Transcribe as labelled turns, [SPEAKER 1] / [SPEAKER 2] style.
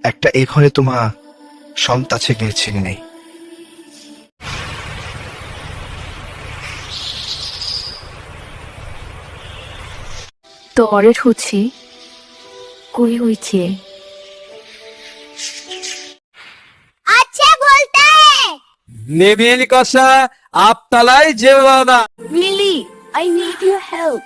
[SPEAKER 1] একটা এ ঘরে তোমা সন্তাছে গেছিল নেই।
[SPEAKER 2] তরে ঠুছি কই হইছে।
[SPEAKER 3] अच्छे बोलते हैं।
[SPEAKER 4] নেবিল কষা আপতলায় যেও না।
[SPEAKER 2] Really, I need your help.